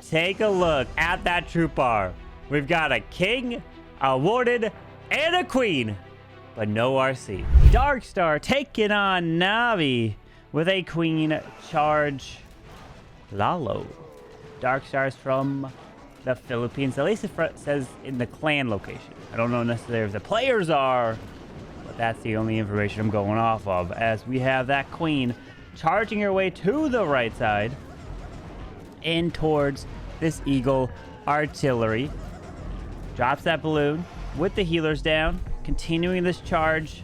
And take a look at that troop bar. We've got a king, a warden, and a queen, but no RC. Darkstar taking on NAVI with a queen charge Lalo. Darkstar is from the Philippines. At least it says in the clan location. I don't know necessarily if the players are, but that's the only information I'm going off of, as we have that queen charging her way to the right side in towards this eagle artillery. Drops that balloon with the healers down, continuing this charge.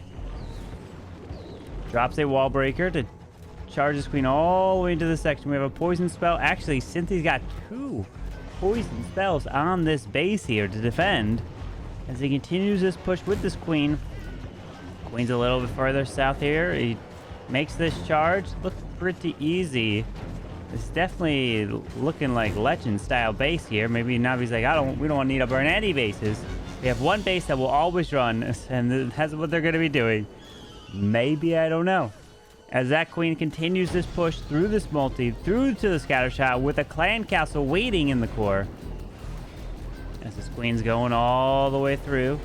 Drops a wall breaker to charge this queen all the way into this section. We have a poison spell. Actually, Synthe's got 2 poison spells on this base here to defend as he continues this push with this queen. Queen's a little bit further south here. He makes this charge look pretty easy. It's definitely looking like legend style base here. Maybe Navi's like, we don't need to burn any bases. We have one base that will always run, and that's what they're going to be doing. Maybe, I don't know. As that queen continues this push through this multi, through to the scatter shot with a clan castle waiting in the core. As this queen's going all the way through.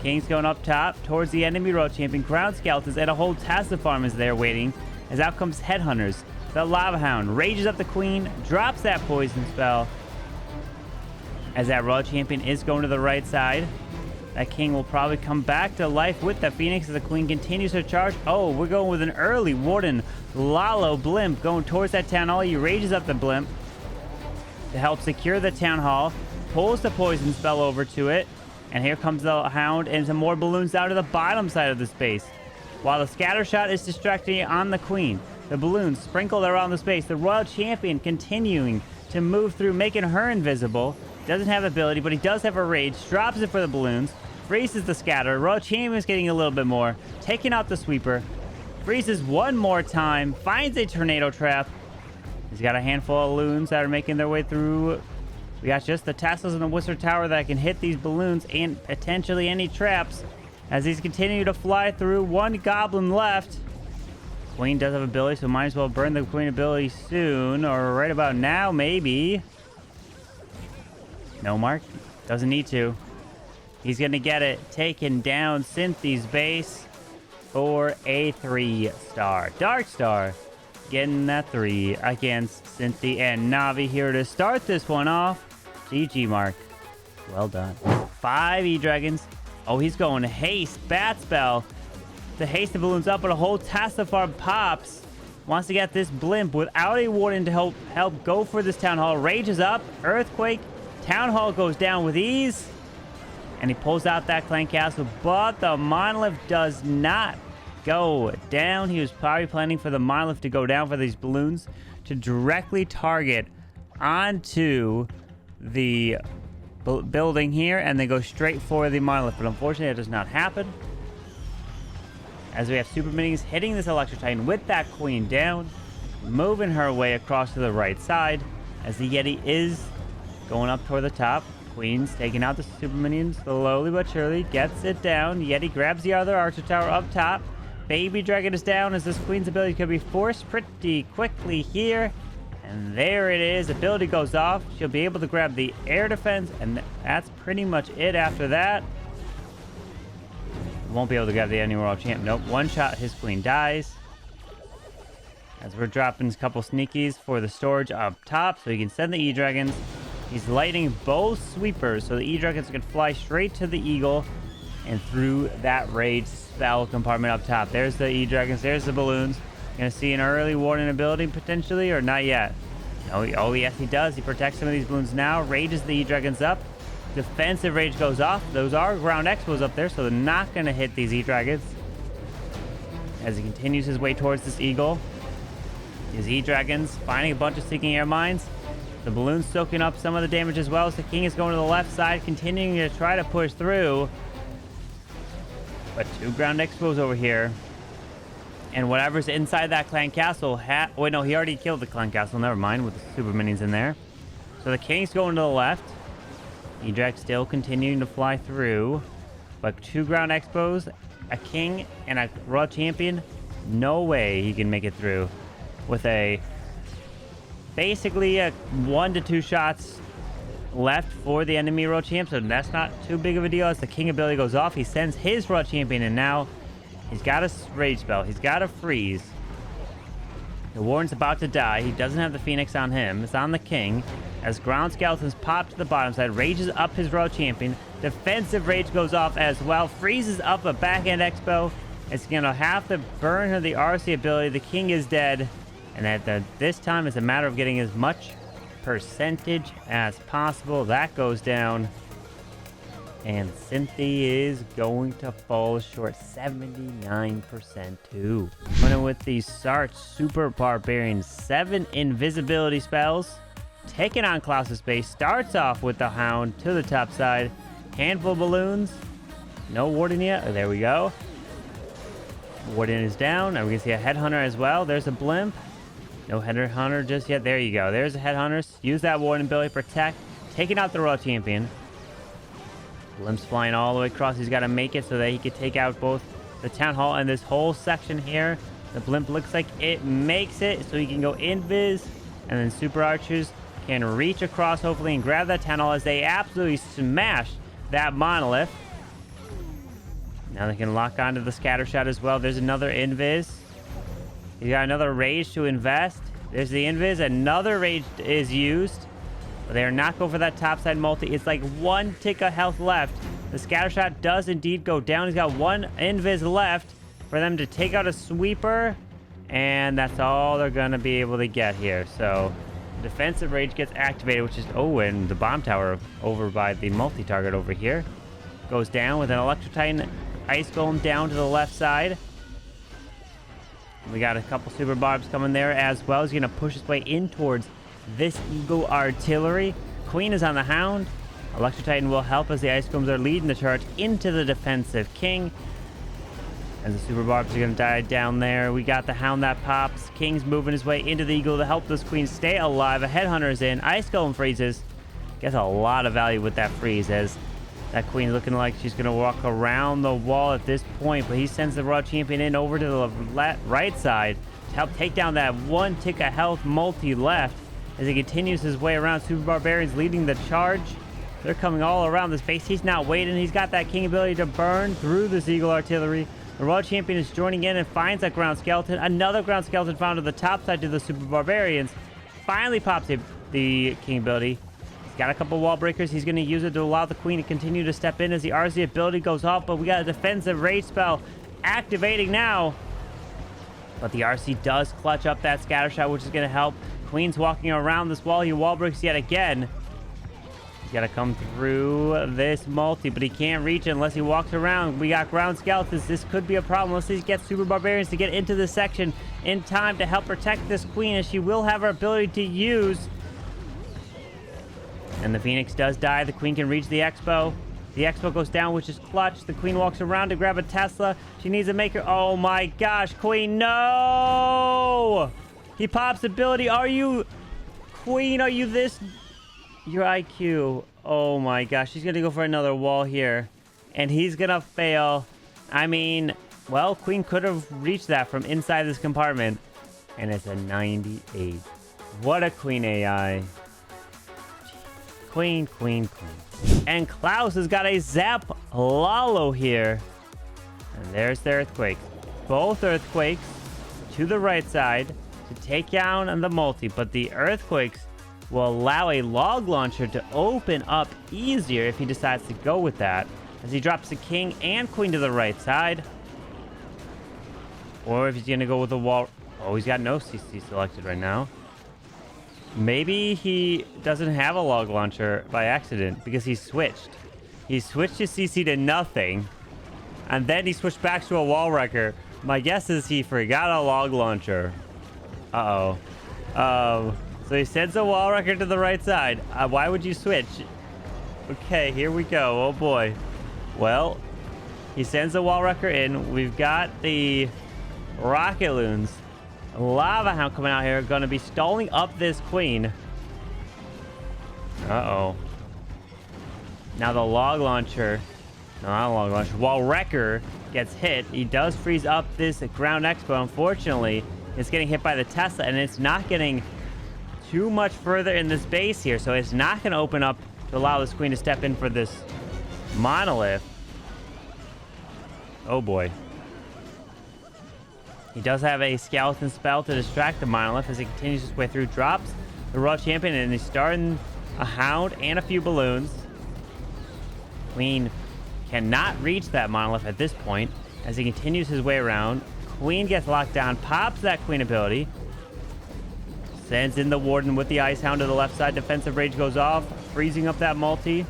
King's going up top towards the enemy road champion. Ground skeletons and a whole Tassa farm is there waiting. As out comes headhunters. The lava hound rages up the queen, drops that poison spell. As that road champion is going to the right side. That king will probably come back to life with the phoenix as the queen continues her charge. Oh, we're going with an early warden Lalo blimp going towards that town hall. He rages up the blimp to help secure the town hall. Pulls the poison spell over to it. And here comes the hound and some more balloons down to the bottom side of the space. While the scatter shot is distracting on the queen. The balloons sprinkled around the space. The royal champion continuing to move through, making her invisible. Doesn't have ability, but he does have a rage. Drops it for the balloons. Freezes the scatter. Royal champion's getting a little bit more. Taking out the sweeper. Freezes one more time. Finds a tornado trap. He's got a handful of loons that are making their way through. We got just the tassels and the wizard tower that can hit these balloons and potentially any traps. As he's continuing to fly through. One goblin left. Queen does have ability, so might as well burn the queen ability soon. Or right about now, maybe. No, Mark. Doesn't need to. He's going to get it. Taking down Synthe's base for a 3-star. Darkstar getting that 3 against Synthe and NAVI here to start this one off. GG, Mark. Well done. 5 EDragons. Oh, he's going haste. Bat spell. To haste the balloons up, but a whole Tassa farm pops. Wants to get this blimp without a warden to help go for this town hall. Rages up. Earthquake. Town hall goes down with ease. And he pulls out that clan castle, but the monolith does not go down. He was probably planning for the monolith to go down for these balloons to directly target onto the building here, and they go straight for the monolith. But unfortunately, that does not happen. As we have super minis hitting this Electro Titan with that queen down, moving her way across to the right side, as the Yeti is going up toward the top. Queen's taking out the super minions slowly but surely, gets it down. Yeti grabs the other archer tower up top. Baby dragon is down as this queen's ability could be forced pretty quickly here. And there it is. Ability goes off. She'll be able to grab the air defense, and that's pretty much it after that. Won't be able to grab the annual world champ. Nope. One shot, his queen dies. As we're dropping a couple sneakies for the storage up top so he can send the EDragons. He's lighting both sweepers so the EDragons can fly straight to the eagle and through that rage spell compartment up top. There's the EDragons. There's the balloons. Gonna see an early warning ability potentially, or not yet? No, oh yes he does. He protects some of these balloons now. Rages the EDragons up. Defensive rage goes off. Those are ground expos up there, so they're not gonna hit these EDragons. As he continues his way towards this eagle. His EDragons finding a bunch of sinking air mines. The balloon's soaking up some of the damage as well. So the king is going to the left side, continuing to try to push through. But 2 ground expos over here. And whatever's inside that clan castle... Wait, no, he already killed the clan castle. Never mind, with the super minions in there. So the king's going to the left. EDrag still continuing to fly through. But 2 ground expos, a king, and a royal champion. No way he can make it through with a basically 1 to 2 shots left for the enemy World Champ, so that's not too big of a deal. As the King ability goes off, he sends his World Champion, and now he's got a Rage Spell. He's got a Freeze. The Warden's about to die. He doesn't have the Phoenix on him. It's on the King. As Ground Skeletons pop to the bottom side, rages up his World Champion. Defensive Rage goes off as well. Freezes up a Backhand Expo. It's going to have to burn her the RC ability. The King is dead. And at this time, it's a matter of getting as much percentage as possible. That goes down. And Synthe is going to fall short, 79% too. Running with the Sarch Super Barbarian, 7 invisibility spells. Taking on Klaus's base, starts off with the Hound to the top side. Handful of balloons. No Warden yet. Oh, there we go. Warden is down. And we can see a Headhunter as well. There's a Blimp. No Headhunter just yet. There you go. There's a Headhunter. Use that Warden ability, protect. Taking out the Royal Champion. Blimp's flying all the way across. He's got to make it so that he can take out both the Town Hall and this whole section here. The Blimp looks like it makes it, so he can go invis. And then Super Archers can reach across, hopefully, and grab that Town Hall as they absolutely smash that Monolith. Now they can lock onto the Scatter Shot as well. There's another invis. He's got another Rage to invest. There's the invis. Another Rage is used. But they are not going for that topside multi. It's like 1 tick of health left. The Scatter Shot does indeed go down. He's got 1 invis left for them to take out a Sweeper. And that's all they're going to be able to get here. So defensive Rage gets activated, which is... Oh, and the Bomb Tower over by the multi-target over here goes down with an Electro Titan Ice Golem down to the left side. We got a couple Super Barbs coming there as well. He's going to push his way in towards this Eagle Artillery. Queen is on the Hound. Electro Titan will help as the Ice Golems are leading the charge into the defensive King. And the Super Barbs are going to die down there. We got the Hound that pops. King's moving his way into the Eagle to help this Queen stay alive. A Headhunter's in. Ice Golem freezes. Gets a lot of value with that freeze as that Queen's looking like she's going to walk around the wall at this point. But he sends the Royal Champion in over to the right side to help take down that 1 tick of health multi left. As he continues his way around, Super Barbarians leading the charge. They're coming all around this base. He's not waiting. He's got that King ability to burn through this Eagle Artillery. The Royal Champion is joining in and finds that Ground Skeleton. Another Ground Skeleton found to the top side to the Super Barbarians. Finally pops the King ability. He's got a couple wall breakers. He's going to use it to allow the Queen to continue to step in as the RZ ability goes off. But we got a defensive Rage spell activating now. But the RC does clutch up that Scatter Shot, which is going to help. Queen's walking around this wall. He wall breaks yet again. He's got to come through this multi, but he can't reach it unless he walks around. We got Ground Skeletons. This could be a problem unless he gets Super Barbarians to get into this section in time to help protect this Queen, as she will have her ability to use. And the Phoenix does die. The Queen can reach the Expo. The Expo goes down, which is clutch. The Queen walks around to grab a Tesla. She needs to make her... Oh my gosh, Queen, no! He pops ability. Are you... Queen, are you this... Your IQ. Oh my gosh. He's going to go for another wall here. And he's going to fail. I mean, well, Queen could have reached that from inside this compartment. And it's a 98. What a Queen AI. Queen, Queen, Queen. And Klaus has got a Zap Lalo here. And there's the Earthquake. Both Earthquakes to the right side to take down on the multi. But the Earthquakes will allow a log launcher to open up easier if he decides to go with that, as he drops the King and Queen to the right side. Or if he's going to go with a wall... Oh, he's got no CC selected right now. Maybe he doesn't have a log launcher by accident because he switched. He switched his CC to nothing, and then he switched back to a wall wrecker. My guess is he forgot a log launcher. Uh-oh. So he sends a wall wrecker to the right side. Why would you switch? Okay, here we go. Oh boy. Well, he sends a wall wrecker in. We've got the rocket loons. Lava Hound coming out here, going to be stalling up this Queen. Uh-oh. Now the log launcher... No, not a log launcher. Wall wrecker gets hit. He does freeze up this ground expo. Unfortunately, it's getting hit by the Tesla, and it's not getting too much further in this base here, so it's not going to open up to allow this queen to step in for this monolith. Oh boy. He does have a skeleton spell to distract the monolith as he continues his way through. Drops the Royal Champion, and he's starting a hound and a few balloons. Queen cannot reach that monolith at this point as he continues his way around. Queen gets locked down, pops that queen ability, sends in the warden with the ice hound to the left side. Defensive rage goes off, freezing up that multi.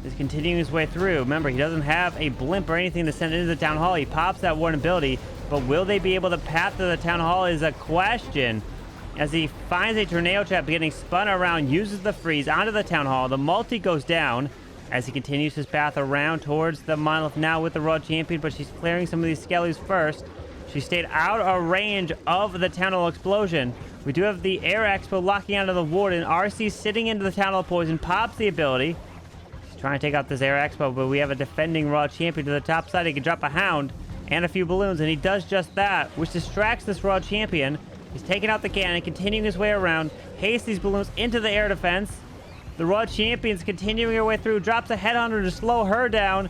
Is continuing his way through. Remember, he doesn't have a blimp or anything to send into the town hall. He pops that warden ability, but will they be able to path to the town hall is a question. As he finds a tornado trap getting spun around, uses the freeze onto the town hall. The multi goes down as he continues his path around towards the monolith now with the Royal Champion, but she's clearing some of these skellies first. She stayed out of range of the town hall explosion. We do have the air expo locking onto the warden. RC sitting into the town hall poison, pops the ability. He's trying to take out this air expo, but we have a defending Royal Champion to the top side. He can drop a hound and a few balloons, and he does just that, which distracts this Royal Champion. He's taking out the cannon, continuing his way around, hastes these balloons into the air defense. The Royal Champion's continuing her way through, drops a headhunter to slow her down,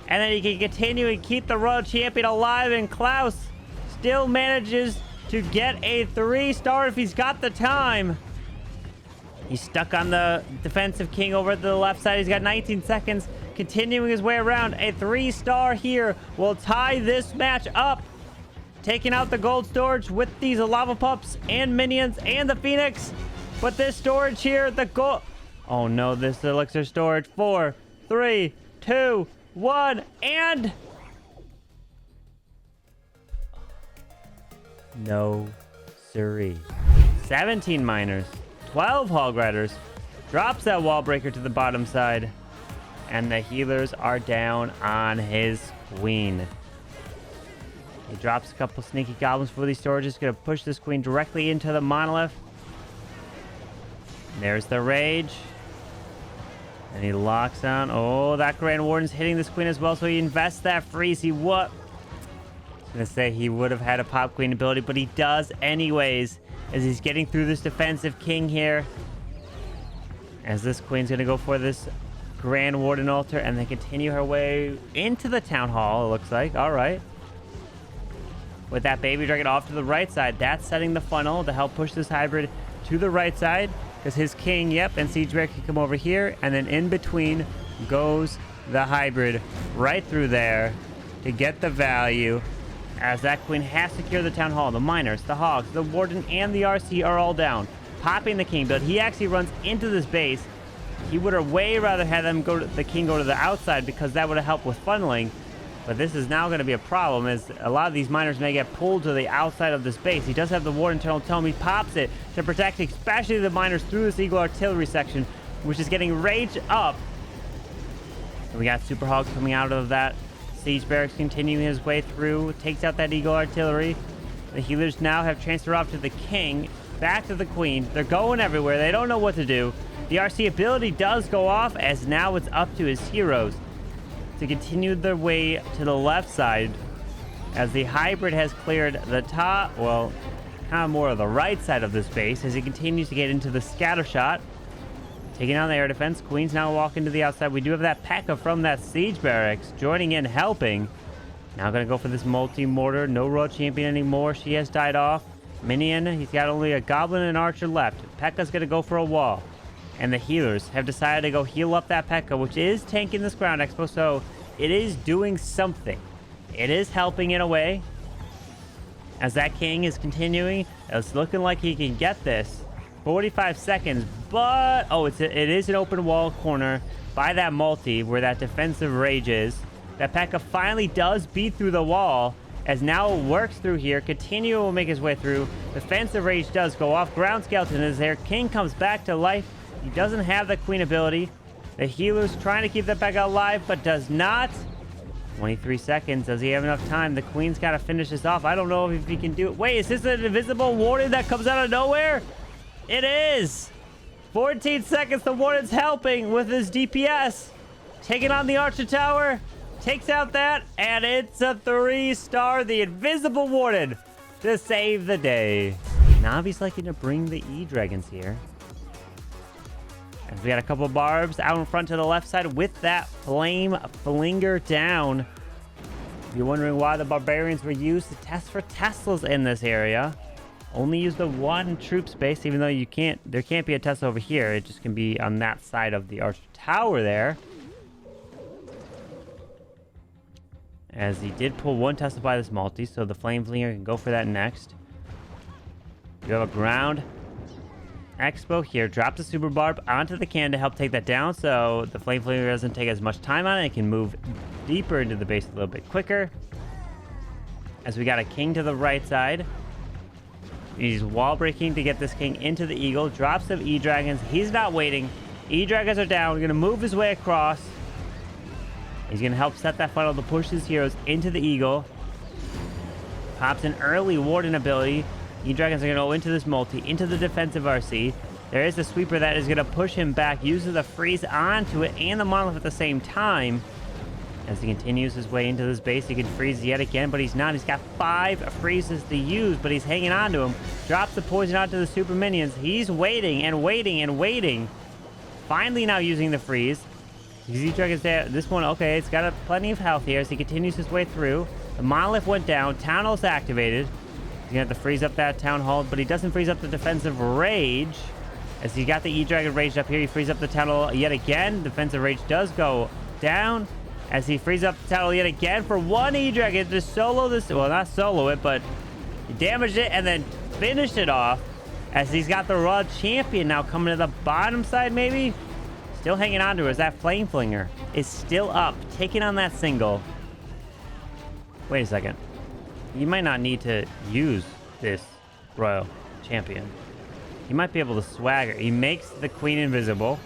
and then he can continue and keep the Royal Champion alive, and Klaus still manages to get a 3-star if he's got the time. He's stuck on the defensive king over at the left side. He's got 19 seconds, continuing his way around. A 3-star here will tie this match up. Taking out the gold storage with these lava pups and minions and the phoenix. But this storage here, the gold... Oh no, this elixir storage. 4, 3, 2, 1, and... No siree. 17 miners, 12 hog riders, drops that wall breaker to the bottom side, and the healers are down on his queen. He drops a couple sneaky goblins for these storages, gonna push this queen directly into the monolith. There's the rage. And he locks on. Oh, that Grand Warden's hitting this queen as well, so he invests that freeze. He what? Gonna say he would have had a pop queen ability, but he does anyways as he's getting through this defensive king here. As this queen's gonna go for this Grand Warden altar and then continue her way into the town hall, it looks like. All right. With that baby dragon off to the right side, that's setting the funnel to help push this hybrid to the right side because his king, yep, and siege bear can come over here, and then in between goes the hybrid right through there to get the value. As that queen has secured the town hall, the miners, the hogs, the warden, and the RC are all down. Popping the king, but he actually runs into this base. He would have way rather had them go to the king go to the outside because that would have helped with funneling. But this is now going to be a problem as a lot of these miners may get pulled to the outside of this base. He does have the warden internal tome. He pops it to protect especially the miners through this eagle artillery section, which is getting rage up. And we got super hogs coming out of that. Siege barracks continuing his way through, takes out that eagle artillery. The healers now have transferred off to the king, back to the queen. They're going everywhere. They don't know what to do. The RC ability does go off as now it's up to his heroes to continue their way to the left side as the hybrid has cleared the top, well, kind of more of the right side of this base as he continues to get into the scatter shot. Taking on the air defense. Queen's now walking to the outside. We do have that P.E.K.K.A. from that siege barracks joining in, helping. Now going to go for this multi-mortar. No Royal Champion anymore. She has died off. Minion, he's got only a Goblin and Archer left. P.E.K.K.A.'s going to go for a wall. And the healers have decided to go heal up that P.E.K.K.A., which is tanking this ground expo, so it is doing something. It is helping in a way. As that king is continuing, it's looking like he can get this. 45 seconds, but... Oh, it is an open wall corner by that multi where that defensive rage is. That P.E.K.K.A. finally does beat through the wall as now works through here. Continue will make his way through. Defensive rage does go off. Ground skeleton is there. King comes back to life. He doesn't have the queen ability. The healer's trying to keep the P.E.K.K.A. alive, but does not. 23 seconds. Does he have enough time? The queen's got to finish this off. I don't know if he can do it. Wait, is this an invisible warden that comes out of nowhere? It is. 14 seconds. The warden's helping with his DPS. Taking on the Archer Tower. Takes out that. And it's a 3-star. The invisible warden to save the day. Navi's liking to bring the EDragons here. As we got a couple barbs out in front to the left side with that flame flinger down. If you're wondering why the barbarians were used to test for Teslas in this area, only use the one troop space, even though there can't be a Tesla over here. It just can be on that side of the archer tower there. As he did pull one Tesla by this multi, so the flame flinger can go for that next. You have a ground expo here. Drop the super barb onto the can to help take that down, so the flame flinger doesn't take as much time on it. It can move deeper into the base a little bit quicker. As we got a king to the right side. He's wall breaking to get this king into the eagle. Drops some EDragons. He's not waiting. EDragons are down. We're going to move his way across. He's going to help set that funnel to push his heroes into the eagle. Pops an early warden ability. EDragons are going to go into this multi, into the defensive RC. There is a sweeper that is going to push him back, uses the freeze onto it and the monolith at the same time. As he continues his way into this base, he can freeze yet again, but he's not. He's got 5 freezes to use, but he's hanging on to him. Drops the poison onto the super minions. He's waiting and waiting and waiting. Finally now using the freeze. EDragons there. This one, okay, it's got plenty of health here as he continues his way through. The monolith went down. Town Hall's activated. He's going to have to freeze up that town hall, but he doesn't freeze up the defensive rage. As he got the EDragon raged up here, he frees up the town hall yet again. Defensive rage does go down. As he frees up the town hall yet again for one EDragon to solo this. Well, not solo it, but he damaged it and then finished it off. As he's got the Raw Champion now coming to the bottom side, maybe. Still hanging on to her as that Flame Flinger is still up, taking on that single. Wait a second. You might not need to use this Royal Champion. You might be able to swagger. He makes the Queen invisible.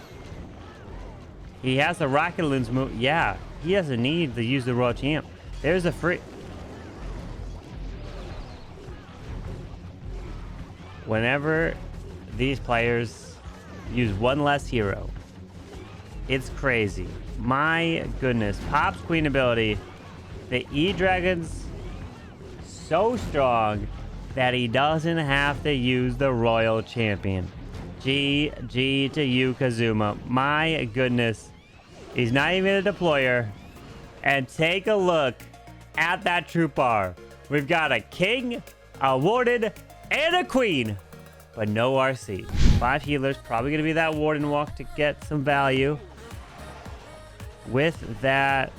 He has the Rocket Loons move. Yeah, he doesn't need to use the Royal Champ. There's a free... Whenever these players use one less hero, it's crazy. My goodness. Pop's Queen ability. The EDragons so strong that he doesn't have to use the Royal Champion. GG to you, Kazuma. My goodness. He's not even a deployer. And take a look at that troop bar. We've got a king, a warden, and a queen. But no RC. 5 healers. Probably going to be that warden walk to get some value. With that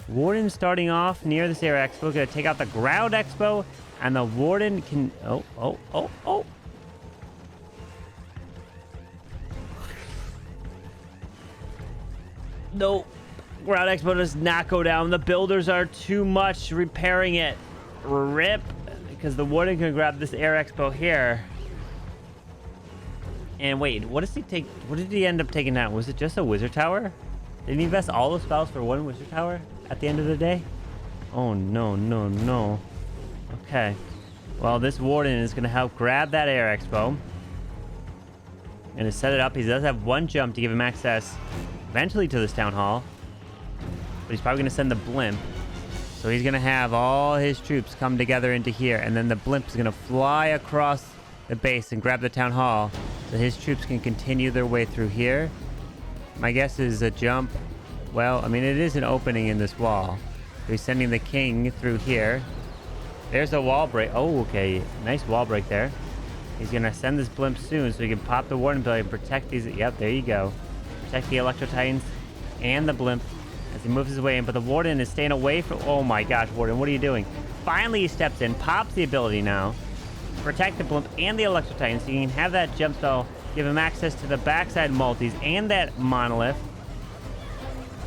warden starting off near this air expo. Going to take out the ground expo. And the warden can... Oh. No. Ground expo does not go down. The builders are too much repairing it. Rip. Because the warden can grab this air expo here. And wait, what does he take? What did he end up taking out? Was it just a wizard tower? Did he invest all the spells for one wizard tower at the end of the day? Oh, no. Okay. Well, this warden is going to help grab that air expo. And to set it up, he does have one jump to give him access eventually to this town hall. But he's probably going to send the blimp. So he's going to have all his troops come together into here. And then the blimp is going to fly across the base and grab the town hall. So his troops can continue their way through here. My guess is a jump. Well, I mean, it is an opening in this wall. So he's sending the king through here. There's a wall break. Oh, okay. Nice wall break there. He's going to send this blimp soon so he can pop the warden ability and protect these. Yep, there you go. Protect the Electro Titans and the blimp as he moves his way in. But the warden is staying away from... Oh my gosh, warden, what are you doing? Finally, he steps in, pops the ability now. Protect the blimp and the Electro Titans so you can have that jump spell. Give him access to the backside multis and that monolith.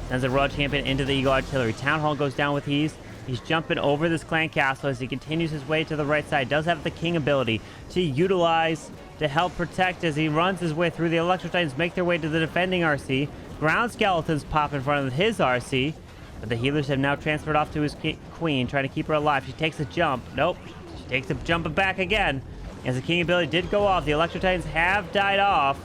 Sends the Royal Champion into the Eagle Artillery. Town Hall goes down with ease. He's jumping over this clan castle as he continues his way to the right side. Does have the king ability to utilize to help protect as he runs his way through. The Electro Titans make their way to the defending RC. Ground skeletons pop in front of his RC. But the healers have now transferred off to his queen, trying to keep her alive. She takes a jump. Nope. She takes a jump back again. As the king ability did go off, the Electro Titans have died off.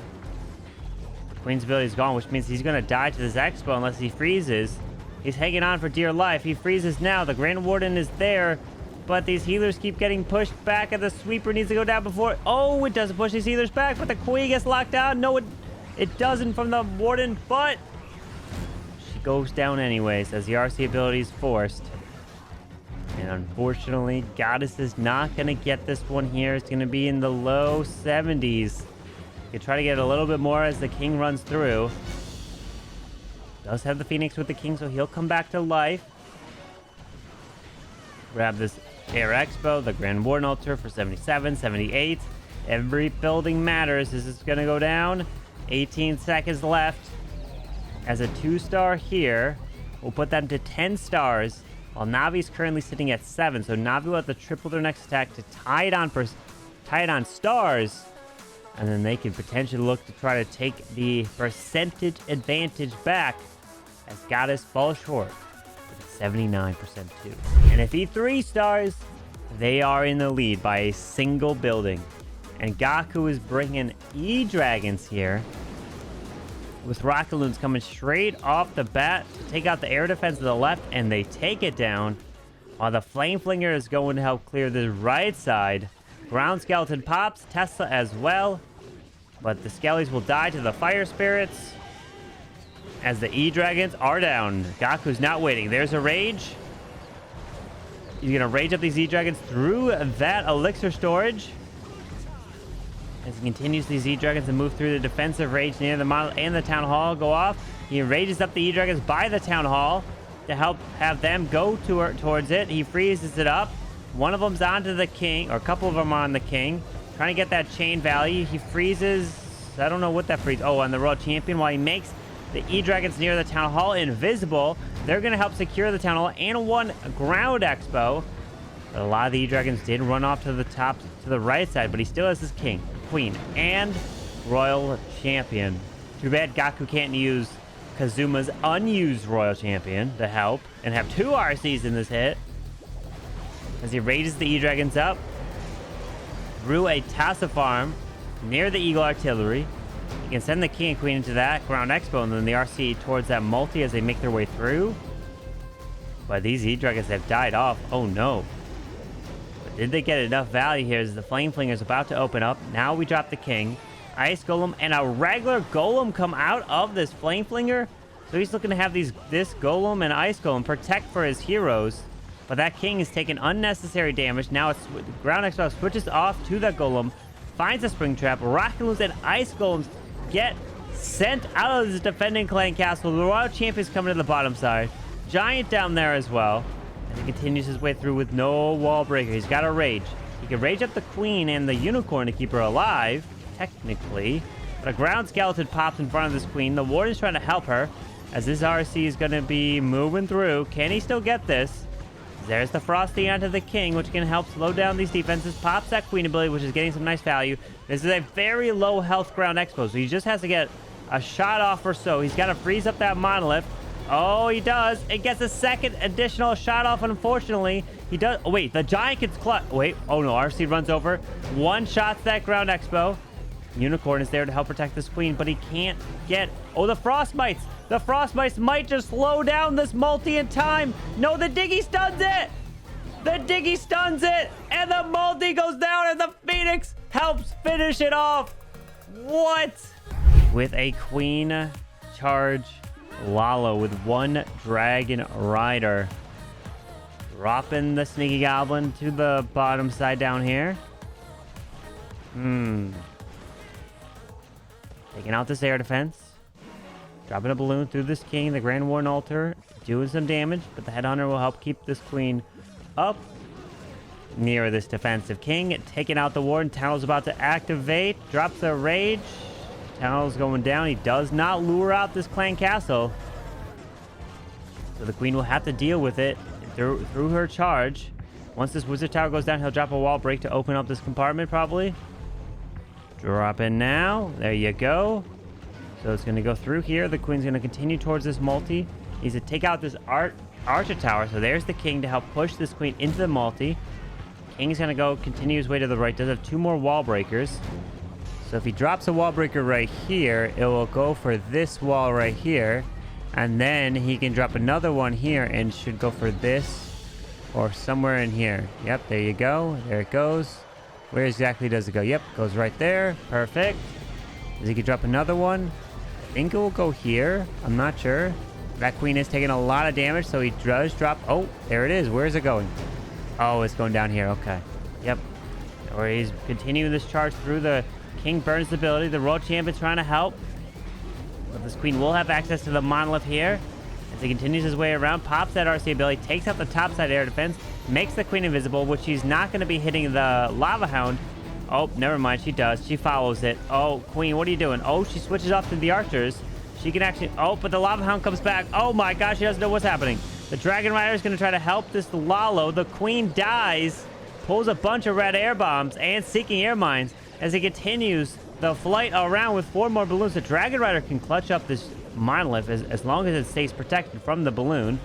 The queen's ability is gone, which means he's going to die to this expo unless he freezes. He's hanging on for dear life. He freezes now. The Grand Warden is there, but these healers keep getting pushed back, and the sweeper needs to go down before... Oh, it doesn't push these healers back, but the queen gets locked down. No, It doesn't from the Warden, but she goes down anyways as the RC ability is forced. And unfortunately, Goddess is not going to get this one here. It's going to be in the low 70s. You can try to get a little bit more as the King runs through. Does have the Phoenix with the King, so he'll come back to life. Grab this Air Expo, the Grand Warden Altar for 77, 78. Every building matters. This is going to go down. 18 seconds left. As a 2-star here, we'll put them to 10 stars. While Navi's currently sitting at 7, so Navi will have to triple their next attack to tie it on stars, and then they can potentially look to try to take the percentage advantage back as Goddess falls short with 79% too. And if E3 stars, they are in the lead by a single building, and Gaku is bringing EDragons here, with rocket loons coming straight off the bat to take out the air defense to the left, and they take it down. While the Flame Flinger is going to help clear the right side. Ground Skeleton pops, Tesla as well. But the Skellies will die to the Fire Spirits as the EDragons are down. Gaku's not waiting. There's a Rage. He's going to rage up these EDragons through that Elixir storage. As he continues these EDragons to move through the defensive rage near the model and the Town Hall go off. He rages up the EDragons by the Town Hall to help have them go towards it. He freezes it up. One of them's onto the King, or a couple of them are on the King. Trying to get that chain value. He freezes, I don't know what that freezes. Oh, on the Royal Champion, while he makes the EDragons near the Town Hall invisible. They're going to help secure the Town Hall and one Ground Expo. But a lot of the EDragons did run off to the top, to the right side, but he still has his King, Queen, and Royal Champion. Too bad Gaku can't use Kazuma's unused Royal Champion to help and have 2 RCs in this hit. As he rages the EDragons up through a Tassa farm near the Eagle Artillery. You can send the King and Queen into that Ground Expo and then the RC towards that multi as they make their way through. But these EDragons have died off. Oh no. But did they get enough value here as the Flame Flinger is about to open up? Now we drop the King. Ice Golem and a regular Golem come out of this Flame Flinger. So he's looking to have this Golem and Ice Golem protect for his heroes. But that King is taking unnecessary damage. Now it's Ground Expo switches off to the Golem. Finds a Spring Trap. Rocket Loons and Ice Golems get sent out of this defending clan castle. The Royal Champion's coming to the bottom side. Giant down there as well. And he continues his way through with no wall breaker. He's got a rage. He can rage up the Queen and the Unicorn to keep her alive, technically. But a Ground Skeleton pops in front of this Queen. The Warden's trying to help her as this RC is going to be moving through. Can he still get this? There's the Frosty onto the King, which can help slow down these defenses. Pops that Queen ability, which is getting some nice value. This is a very low health Ground Expo, so he just has to get a shot off or so. He's got to freeze up that Monolith. Oh, he does. It gets a second additional shot off, unfortunately. He does. Oh, wait. The Giant gets clutch. Wait. Oh, no. RC runs over. One shot that Ground Expo. Unicorn is there to help protect this Queen, but he can't get... Oh, the Frostmites. The Frostmites might just slow down this multi in time. No, the Diggy stuns it. The Diggy stuns it. And the multi goes down, and the Phoenix helps finish it off. What? With a Queen charge Lalo with one Dragon Rider. Dropping the Sneaky Goblin to the bottom side down here. Taking out this air defense. Dropping a balloon through this King, the Grand Warden Altar. Doing some damage, but the Headhunter will help keep this Queen up near this defensive King. Taking out the Warden. Tunnel's about to activate. Drops the Rage. Tunnel's going down. He does not lure out this Clan Castle. So the Queen will have to deal with it through her charge. Once this Wizard Tower goes down, he'll drop a wall break to open up this compartment, probably. Drop in now. There you go. So it's going to go through here. The Queen's going to continue towards this multi. Needs to take out this Archer Tower. So there's the King to help push this Queen into the multi. King's going to go continue his way to the right. Does have 2 more wall breakers. So if he drops a wall breaker right here, it will go for this wall right here. And then he can drop another one here and should go for this or somewhere in here. Yep, there you go. There it goes. Where exactly does it go? Yep, goes right there. Perfect. He can drop another one. think it will go here. I'm not sure. That queen is taking a lot of damage, so he does drop. Oh, there it is. Where is it going? Oh, it's going down here. Okay. Yep. Or he's continuing this charge through the king burns ability. The world champion's trying to help. But this queen will have access to the monolith here. As he continues his way around, pops that RC ability, takes out the topside air defense, makes the queen invisible, which she's not going to be hitting the lava hound. Oh, never mind. She does. She follows it. Oh, queen, what are you doing? Oh, she switches off to the archers. She can actually... Oh, but the lava hound comes back. Oh my gosh, she doesn't know what's happening. The dragon rider is going to try to help this Lalo. The queen dies, pulls a bunch of red air bombs and seeking air mines as he continues the flight around with 4 more balloons. The dragon rider can clutch up this monolith as long as it stays protected from the balloon.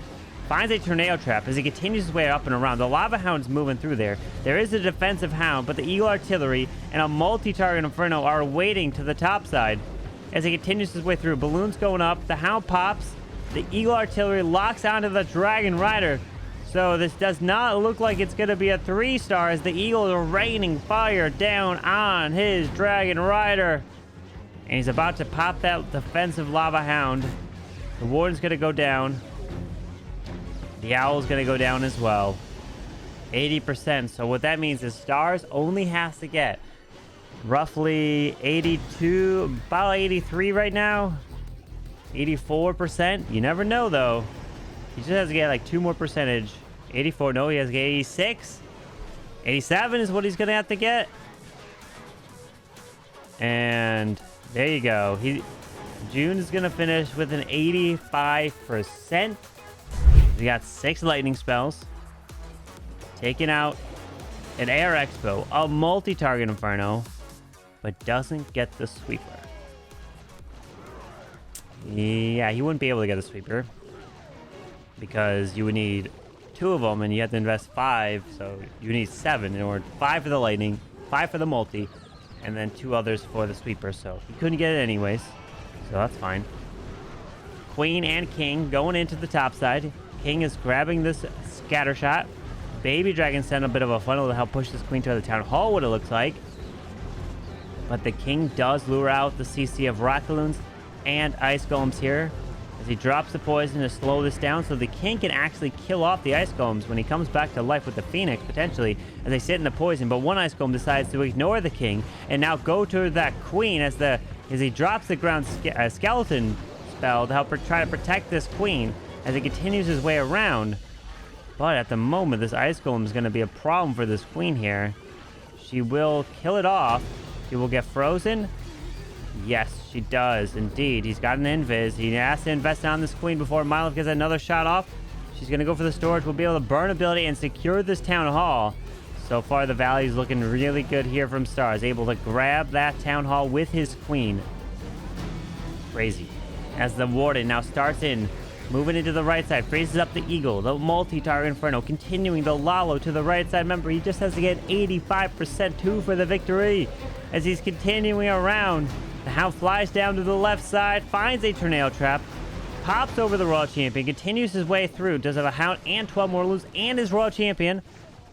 Finds a tornado trap as he continues his way up and around. The lava hound's moving through there. There is a defensive hound, but the eagle artillery and a multi-target inferno are waiting to the top side. As he continues his way through, balloons going up, the hound pops, the eagle artillery locks onto the dragon rider. So this does not look like it's going to be a 3-star as the eagle is raining fire down on his dragon rider. And he's about to pop that defensive lava hound. The warden's going to go down. The owl's going to go down as well. 80%. So what that means is Stars only has to get roughly 82, about 83 right now. 84%. You never know, though. He just has to get like 2 more percentage. 84. No, he has to get 86. 87 is what he's going to have to get. And there you go. Jun is going to finish with an 85%. We got 6 lightning spells. Taking out an air expo, a multi-target inferno, but doesn't get the sweeper. Yeah, he wouldn't be able to get a sweeper because you would need 2 of them and you have to invest 5, so you need 7 in order. 5 for the lightning, 5 for the multi, and then 2 others for the sweeper, so he couldn't get it anyways, so that's fine. Queen and king going into the top side. King is grabbing this scatter shot. Baby dragon sent a bit of a funnel to help push this queen to the town hall, what it looks like. But the king does lure out the CC of rock balloons and ice golems here as he drops the poison to slow this down so the king can actually kill off the ice golems when he comes back to life with the phoenix potentially as they sit in the poison. But one ice golem decides to ignore the king and now go to that queen as he drops the ground skeleton spell to help try to protect this queen as he continues his way around. But at the moment, this ice golem is going to be a problem for this queen here. She will kill it off. She will get frozen. Yes, she does indeed. He's got an invis. He has to invest on this queen before Milo gets another shot off. She's going to go for the storage. We'll be able to burn ability and secure this town hall. So far, the Valley is looking really good here from Stars. Able to grab that town hall with his queen. Crazy. As the warden now starts in. Moving into the right side, freezes up the eagle, the multi-target inferno, continuing the Lalo to the right side. Remember, he just has to get 85% too for the victory. As he's continuing around, the hound flies down to the left side, finds a tornado trap, pops over the royal champion, continues his way through, does have a hound and 12 more loose and his royal champion.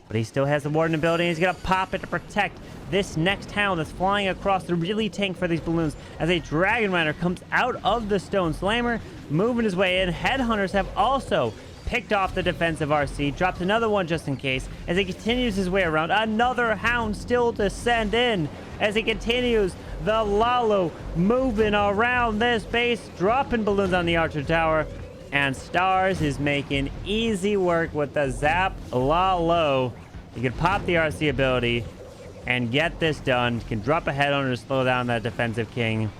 But he still has the warden ability, and he's going to pop it to protect this next hound that's flying across the really tank for these balloons as a dragon rider comes out of the stone slammer, moving his way in. Headhunters have also picked off the defensive RC, drops another one just in case as he continues his way around. Another hound still to send in as he continues the Lalo moving around this base, dropping balloons on the archer tower. And Stars is making easy work with the Zap Lalo. You can pop the RC ability and get this done. You can drop a headhunter to slow down that defensive king.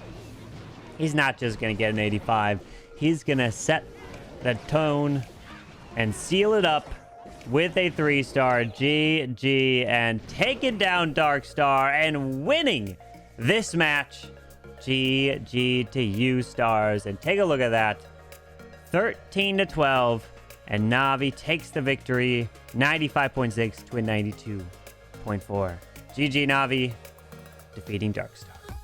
He's not just going to get an 85. He's going to set the tone and seal it up with a 3-star GG and taking down Darkstar and winning this match. GG to you, Stars. And take a look at that. 13-12, and NAVI takes the victory, 95.6 to a 92.4. GG NAVI, defeating Darkstar.